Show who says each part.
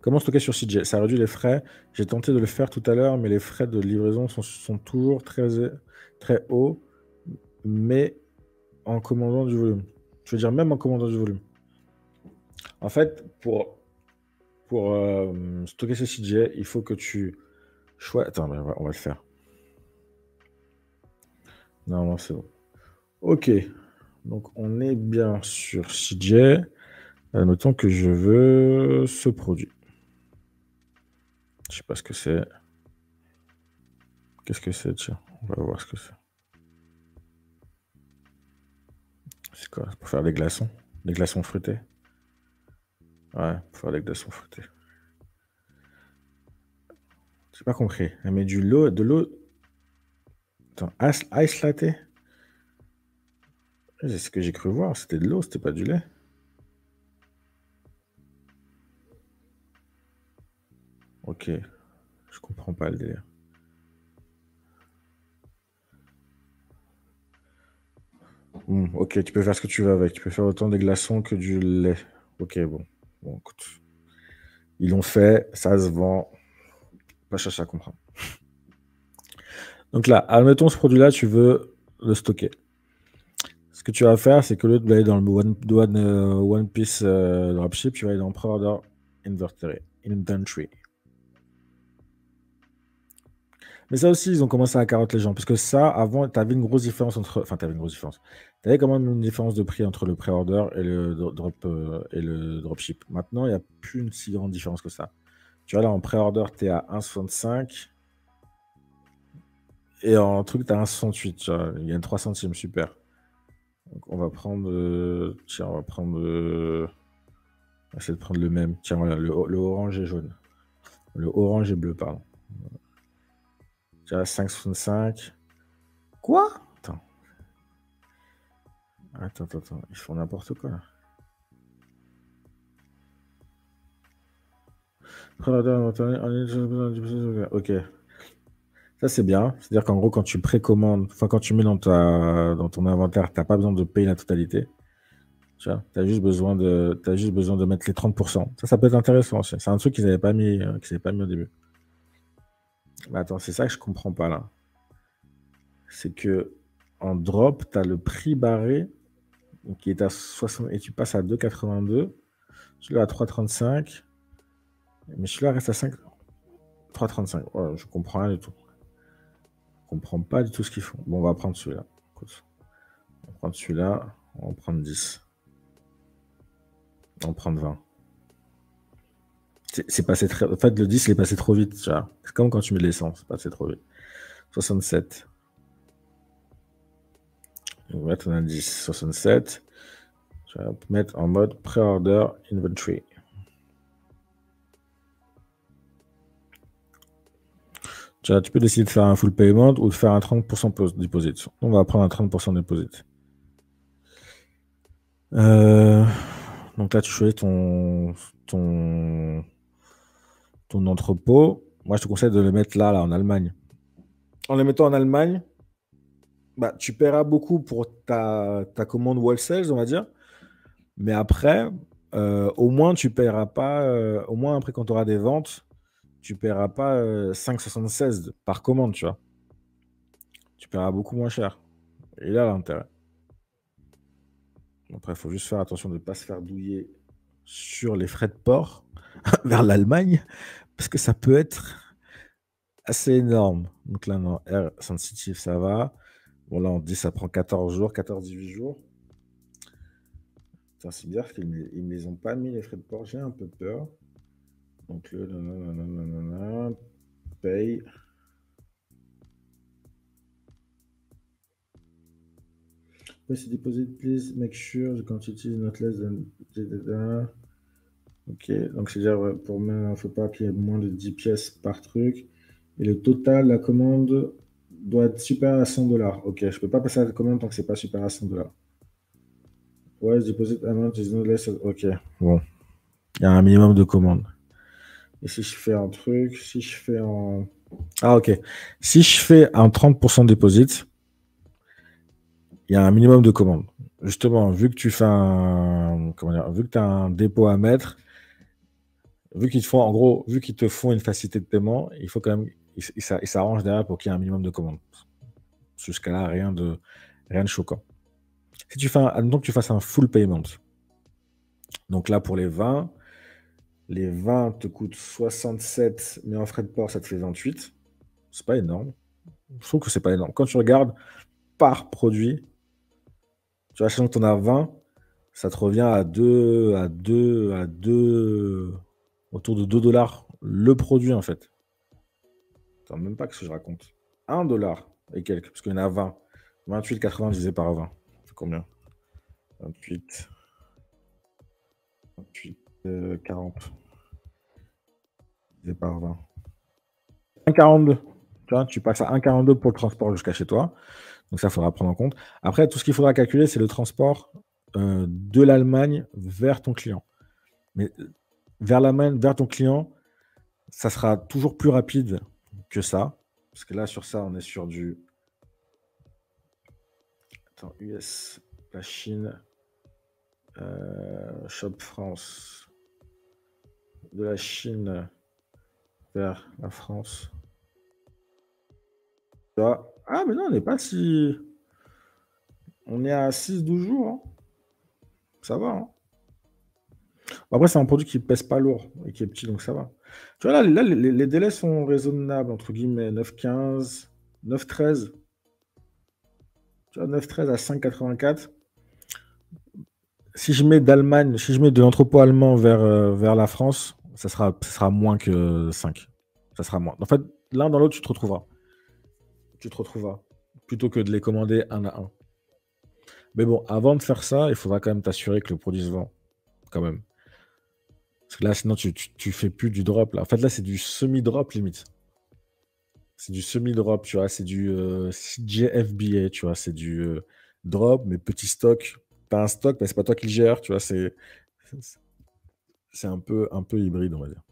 Speaker 1: Comment stocker sur CJ? Ça réduit les frais. J'ai tenté de le faire tout à l'heure, mais les frais de livraison sont toujours très hauts, mais en commandant du volume. Je veux dire, même en commandant du volume. En fait, pour stocker sur CJ, il faut que tu choisisses. Attends, mais on va le faire. Non, c'est bon. Ok. Donc, on est bien sur CJ. Notons que je veux ce produit. Je sais pas ce que c'est. Qu'est-ce que c'est? Tiens, on va voir ce que c'est. C'est quoi? Pour faire des glaçons? Des glaçons fruités? Ouais, pour faire des glaçons fruités. J'ai pas compris. Elle met de l'eau. Attends, ice latte? C'est ce que j'ai cru voir. C'était de l'eau, c'était pas du lait. Ok. Je comprends pas le délire. Ok, tu peux faire ce que tu veux avec. Tu peux faire autant des glaçons que du lait. Ok, bon. Bon, écoute. Ils l'ont fait, ça se vend. Pas chercher à comprendre. Donc là, admettons ce produit-là, tu veux le stocker. Ce que tu vas faire, c'est que au lieu d'aller dans le One Piece Dropship, tu vas aller dans Pre-Order Inventory. Mais ça aussi, ils ont commencé à carotter les gens. Parce que ça, avant, tu avais une grosse différence entre. Enfin, tu avais une grosse différence. Tu avais quand même une différence de prix entre le pré-order et le dropship. Maintenant, il n'y a plus une si grande différence que ça. Tu vois, là, en pré-order, tu es à 1,65. Et en truc, tu as 1,68. Tu vois, il y a 3 centimes, super. Donc, on va prendre. Tiens, on va prendre. On va essayer de prendre le même. Tiens, voilà, le orange et jaune. Le orange et bleu, pardon. Tiens, 5,65. Quoi? Attends. Ils font n'importe quoi, là. Ok. Ça, c'est bien. C'est-à-dire qu'en gros, quand tu précommandes, enfin, quand tu mets dans ton inventaire, tu n'as pas besoin de payer la totalité. Tu vois, tu as juste besoin de mettre les 30%. Ça peut être intéressant aussi. C'est un truc qu'ils n'avaient pas mis au début. Mais attends, c'est ça que je comprends pas là. C'est que en drop, tu as le prix barré qui est à 60 et tu passes à 2,82. Celui-là à 3,35. Mais celui-là reste à 3,35. Ouais, je comprends rien du tout. Je comprends pas du tout ce qu'ils font. Bon, on va prendre celui-là. Écoute, on va prendre celui-là. On va prendre 10. On va prendre 20. C'est passé très. En fait, le 10, il est passé trop vite. C'est comme quand tu mets de l'essence. C'est passé trop vite. 67. On va mettre un indice. 67. Je vais mettre en mode pre-order inventory. Tu peux décider de faire un full payment ou de faire un 30% deposit. On va prendre un 30% deposit. Donc là, tu choisis ton entrepôt. Moi, je te conseille de le mettre là, en Allemagne. En le mettant en Allemagne, bah, tu paieras beaucoup pour ta commande wholesale, on va dire. Mais après, au moins, tu paieras pas. Au moins, après, quand tu auras des ventes, tu paieras pas 5,76 par commande, tu vois. Tu paieras beaucoup moins cher. Et là, l'intérêt. Après, il faut juste faire attention de ne pas se faire douiller sur les frais de port vers l'Allemagne, parce que ça peut être assez énorme. Donc là, non, Air Sensitive, ça va. Bon, là, on dit ça prend 14 jours, 14-18 jours. C'est bizarre qu'ils ne me les ont pas mis, les frais de port. J'ai un peu peur. Donc le paye. Place deposit, please make sure the quantity is not less than. Ok, donc c'est-à-dire pour moi, il ne faut pas qu'il y ait moins de 10 pièces par truc. Et le total, la commande doit être supérieur à 100 $. Ok, je ne peux pas passer à la commande tant que c'est pas supérieur à 100 $. Ouais, deposit amount is not less. Ok, bon. Il y a un minimum de commandes. Et si je fais un truc, si je fais en. Ah, ok. Si je fais un 30% de deposit, il y a un minimum de commandes. Justement, vu que tu fais vu que tu as un dépôt à mettre, Vu qu'ils te font, en gros, vu qu'ils te font une facilité de paiement, il faut quand même, ils s'arrangent derrière pour qu'il y ait un minimum de commandes. Jusqu'à là, rien de choquant. Si tu fais admettons que tu fasses un full payment. Donc là, pour les 20 te coûtent 67, mais en frais de port, ça te fait 28. C'est pas énorme. Je trouve que c'est pas énorme. Quand tu regardes par produit, tu vois, sachant que tu en as 20, ça te revient autour de 2 dollars le produit, en fait. Attends, même pas que ce que je raconte. 1 dollar et quelques, parce qu'il y en a 20. 28,80 divisé par 20. C'est combien? 28, 28, 40 divisé par 20. 1,42. Tu vois, tu passes à 1,42 pour le transport jusqu'à chez toi. Donc ça, il faudra prendre en compte. Après, tout ce qu'il faudra calculer, c'est le transport de l'Allemagne vers ton client. Mais vers l'Allemagne, vers ton client, ça sera toujours plus rapide que ça. Parce que là, sur ça, on est sur du... Attends, US, la Chine, Shop France, de la Chine vers la France. Ah, mais non, on n'est pas si... On est à 6-12 jours. Hein. Ça va. Hein. Après, c'est un produit qui pèse pas lourd et qui est petit, donc ça va. Tu vois, là les délais sont raisonnables, entre guillemets, 9,15, 9,13. Tu vois, 9,13 à 5,84. Si je mets d'Allemagne, si je mets de l'entrepôt allemand vers la France, ça sera moins que 5. Ça sera moins. En fait, l'un dans l'autre, tu te retrouveras. Tu te retrouveras. Plutôt que de les commander un à un. Mais bon, avant de faire ça, il faudra quand même t'assurer que le produit se vend. Quand même. Parce que là, sinon, tu fais plus du drop. Là. En fait, là, c'est du semi-drop limite. C'est du semi-drop, tu vois. C'est du CJFBA, tu vois. C'est du drop, mais petit stock. T'as un stock, mais c'est pas toi qui le gères, tu vois. C'est un peu hybride, on va dire.